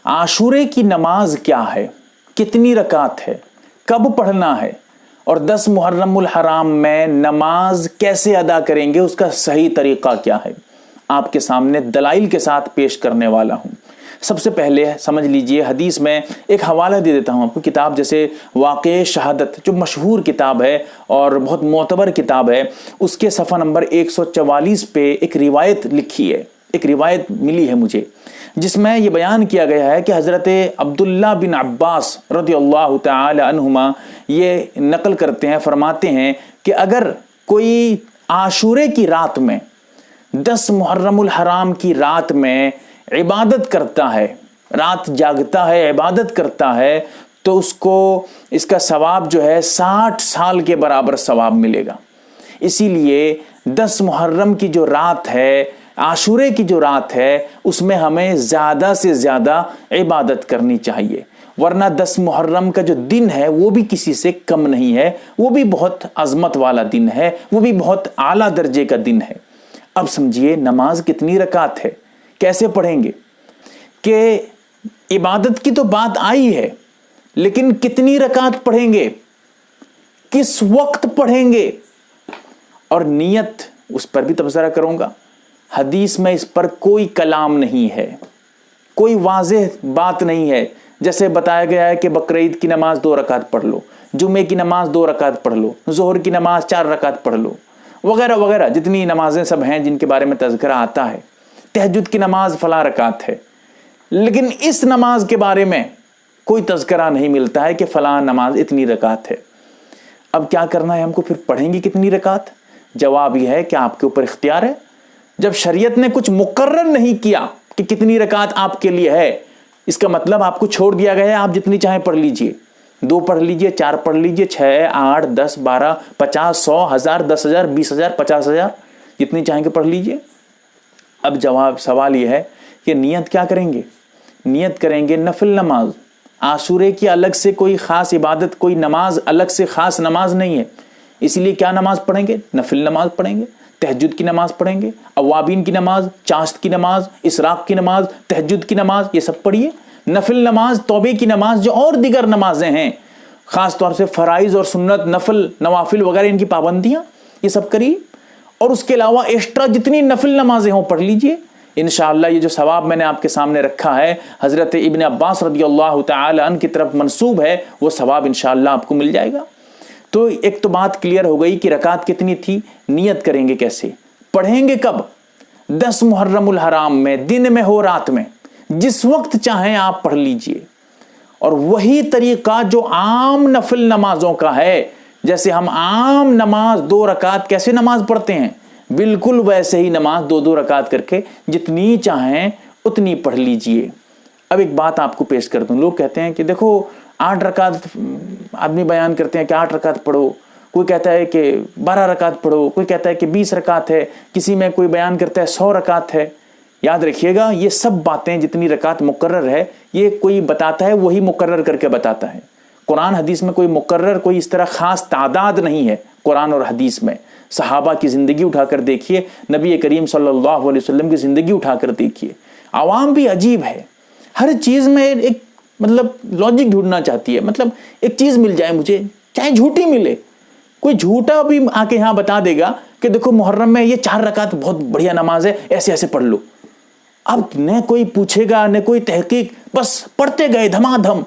आशूरे की नमाज क्या है, कितनी रकात है, कब पढ़ना है और 10 मुहर्रमुल हराम में नमाज कैसे अदा करेंगे, उसका सही तरीका क्या है, आपके सामने दलाइल के साथ पेश करने वाला हूं। सबसे पहले समझ लीजिए, हदीस में एक हवाला दे देता हूं आपको। किताब जैसे वाक़े शहादत जो मशहूर किताब है और बहुत मोतबर किताब है, उसके सफ़ा नंबर 144 पे एक रिवायत लिखी है, एक रिवायत मिली है मुझे, जिसमें यह बयान किया गया है कि हज़रत अब्दुल्ला बिन अब्बास रज़ियल्लाहु तआला अन्हुमा ये नकल करते हैं, फरमाते हैं कि अगर कोई आशूरे की रात में 10 मुहर्रमुल हराम की रात में इबादत करता है, रात जागता है, इबादत करता है, तो उसको इसका सवाब जो है 60 साल के बराबर सवाब मिलेगा। इसीलिए 10 मुहर्रम की जो रात है, आशूरे की जो रात है, उसमें हमें ज़्यादा से ज़्यादा इबादत करनी चाहिए, वरना 10 मुहर्रम का जो दिन है वो भी किसी से कम नहीं है, वो भी बहुत अजमत वाला दिन है, वो भी बहुत आला दर्जे का दिन है। अब समझिए नमाज कितनी रकात है, कैसे पढ़ेंगे, कि इबादत की तो बात आई है, लेकिन कितनी रकात पढ़ेंगे, किस वक्त पढ़ेंगे, और नियत, उस पर भी तबसरा करूंगा। हदीस में इस पर कोई कलाम नहीं है, कोई वाज़ेह बात नहीं है। जैसे बताया गया है कि बकरीद की नमाज 2 रकात पढ़ लो, जुमे की नमाज 2 रकात पढ़ लो, ज़ोहर की नमाज 4 रकात पढ़ लो, वगैरह वगैरह जितनी नमाजें सब हैं जिनके बारे में तज़किरा आता है। तहज्जुद की नमाज फला रकात है, लेकिन इस नमाज के बारे में कोई तज़किरा नहीं मिलता है कि फला नमाज इतनी रकात है। अब क्या करना है हमको, फिर पढ़ेंगे कितनी रकात? जवाब यह है कि आपके ऊपर इख्तियार है। जब शरीयत ने कुछ मुकर्रर नहीं किया कि कितनी रकात आपके लिए है, इसका मतलब आपको छोड़ दिया गया है आप जितनी चाहें पढ़ लीजिए, 2 पढ़ लीजिए, 4 पढ़ लीजिए, 6, 8, 10, 12, 50, 100, 1000, 10,000, 20,000, 50,000, जितनी चाहेंगे पढ़ लीजिए। अब जवाब सवाल यह है कि नियत क्या करेंगे? नियत करेंगे नफिल नमाज। आशूरे की अलग से कोई ख़ास इबादत, कोई नमाज अलग से ख़ास नमाज नहीं है, इसीलिए क्या नमाज पढ़ेंगे? नफिल नमाज पढ़ेंगे, तहज्जुद की नमाज पढ़ेंगे, अवाबीन की नमाज, चाश्त की नमाज, इसराक की नमाज, तहज्जुद की नमाज, ये सब पढ़िए। नफिल नमाज, तौबे की नमाज, जो और दिगर नमाजें हैं, ख़ास तौर से फ़राइज़ और सुन्नत, नफिल, नवाफिल वगैरह, इनकी पाबंदियाँ, ये सब करिए। और उसके अलावा एक्स्ट्रा जितनी नफिल नमाजें हों पढ़ लीजिए। इंशाअल्लाह ये जो सवाब मैंने आपके सामने रखा है, हज़रत इब्न अब्बास रज़ियल्लाहु तआला अन्हु की तरफ मंसूब है, वो सवाब इंशाअल्लाह आपको मिल जाएगा। तो एक तो बात क्लियर हो गई कि रकात कितनी थी, नियत करेंगे कैसे, पढ़ेंगे कब? 10 मुहर्रमुल हराम में, दिन में हो रात में, जिस वक्त चाहें आप पढ़ लीजिए। और वही तरीका जो आम नफिल नमाजों का है, जैसे हम आम नमाज 2 रकात कैसे नमाज पढ़ते हैं, बिल्कुल वैसे ही नमाज 2-2 रकात करके जितनी चाहें उतनी पढ़ लीजिए। अब एक बात आपको पेश कर दूं, लोग कहते हैं कि देखो 8 रकात, आदमी बयान करते हैं कि 8 रकात पढ़ो, कोई कहता है कि 12 रकात पढ़ो, कोई कहता है कि 20 रकात है, किसी में कोई बयान करता है 100 रकात है। याद रखिएगा, ये सब बातें जितनी रकात मुकर्रर है, ये कोई बताता है वही मुकर्रर करके बताता है। कुरान हदीस में कोई मुकर्रर, कोई इस तरह ख़ास तादाद नहीं है कुरान और हदीस में। सहाबा की ज़िंदगी उठाकर देखिए, नबी करीम सल्लल्लाहु अलैहि वसल्लम की ज़िंदगी उठाकर देखिए। आवाम भी अजीब है, हर चीज़ में एक मतलब लॉजिक ढूंढना चाहती है, मतलब एक चीज़ मिल जाए मुझे, चाहे झूठी मिले, कोई झूठा भी आके यहाँ बता देगा कि देखो मुहर्रम में ये 4 रकात बहुत बढ़िया नमाज है, ऐसे ऐसे पढ़ लो। अब न कोई पूछेगा न कोई तहकीक, बस पढ़ते गए धमाधम।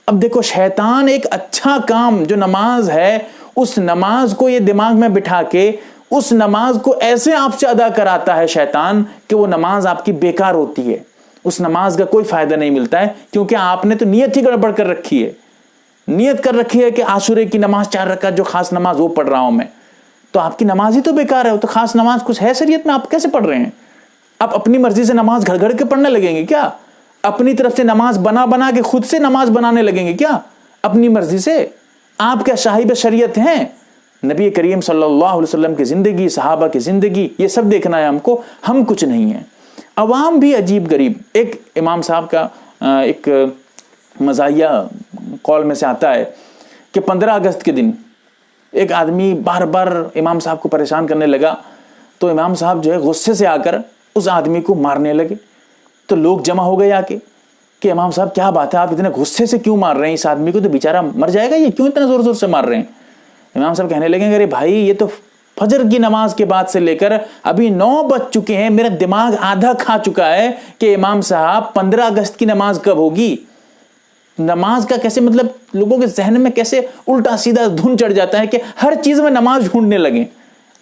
अब देखो शैतान एक अच्छा काम जो नमाज है, उस नमाज को ये दिमाग में बिठा के उस नमाज को ऐसे आपसे अदा कराता है शैतान कि वो नमाज आपकी बेकार होती है, उस नमाज का कोई फायदा नहीं मिलता है, क्योंकि आपने तो नियत ही गड़बड़ कर रखी है। नियत कर रखी है कि आशूरे की नमाज 4 रकात जो खास नमाज वो पढ़ रहा हूं मैं, तो आपकी नमाज ही तो बेकार है। वो तो खास नमाज कुछ है शरीयत में, आप कैसे पढ़ रहे हैं? आप अपनी मर्जी से नमाज घर घर के पढ़ने लगेंगे क्या? अपनी तरफ से नमाज बना बना के खुद से नमाज बनाने लगेंगे क्या अपनी मर्जी से? आप क्या साहिब शरीयत हैं? नबी करीम सल्लल्लाहु अलैहि वसल्लम की ज़िंदगी, सहाबा की ज़िंदगी, ये सब देखना है हमको, हम कुछ नहीं है। अवाम भी अजीब गरीब। एक इमाम साहब का एक मज़ाहिया कौल में से आता है कि 15 अगस्त के दिन एक आदमी बार बार इमाम साहब को परेशान करने लगा, तो इमाम साहब जो है गुस्से से आकर उस आदमी को मारने लगे। तो लोग जमा हो गए आके, کہ امام صاحب کیا بات ہے، آپ اتنے غصے سے کیوں مار رہے ہیں اس آدمی کو، تو بیچارہ مر جائے گا، یہ کیوں اتنا زور زور سے مار رہے ہیں؟ امام صاحب کہنے لگے ارے بھائی یہ تو فجر کی نماز کے بعد سے لے کر ابھی 9 بج چکے ہیں، میرا دماغ آدھا کھا چکا ہے کہ امام صاحب 15 اگست کی نماز کب ہوگی، نماز کا کیسے مطلب لوگوں کے ذہن میں کیسے الٹا سیدھا دھن چڑھ جاتا ہے کہ ہر چیز میں نماز ڈھونڈنے لگیں،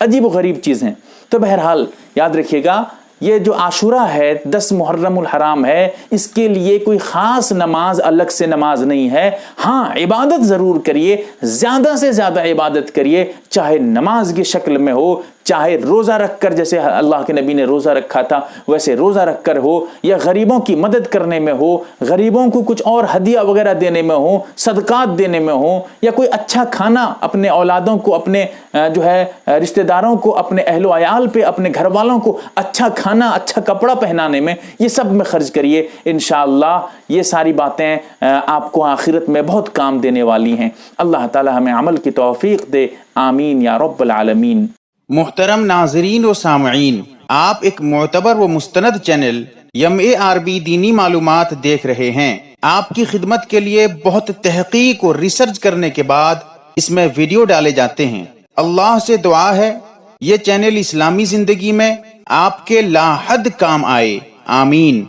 عجیب و غریب چیزیں۔ تو بہرحال یاد رکھیے گا یہ جو عاشورہ ہے 10 محرم الحرام ہے، اس کے لیے کوئی خاص نماز الگ سے نماز نہیں ہے، ہاں عبادت ضرور کریے، زیادہ سے زیادہ عبادت کریے، چاہے نماز کی شکل میں ہو، چاہے روزہ رکھ کر جیسے اللہ کے نبی نے روزہ رکھا تھا ویسے روزہ رکھ کر ہو، یا غریبوں کی مدد کرنے میں ہو، غریبوں کو کچھ اور ہدیہ وغیرہ دینے میں ہو، صدقات دینے میں ہو، یا کوئی اچھا کھانا اپنے اولادوں کو، اپنے جو ہے رشتہ داروں کو، اپنے اہل و عیال پہ، اپنے گھر والوں کو اچھا کھانا، اچھا کپڑا پہنانے میں، یہ سب میں خرچ کریے، انشاءاللہ یہ ساری باتیں آپ کو آخرت میں بہت کام دینے والی ہیں۔ اللہ تعالی ہمیں عمل کی توفیق دے، آمین یا رب العالمین۔ محترم ناظرین و سامعین، آپ ایک معتبر و مستند چینل MARB دینی معلومات دیکھ رہے ہیں۔ آپ کی خدمت کے لیے بہت تحقیق اور ریسرچ کرنے کے بعد اس میں ویڈیو ڈالے جاتے ہیں۔ اللہ سے دعا ہے یہ چینل اسلامی زندگی میں آپ کے لا حد کام آئے، آمین۔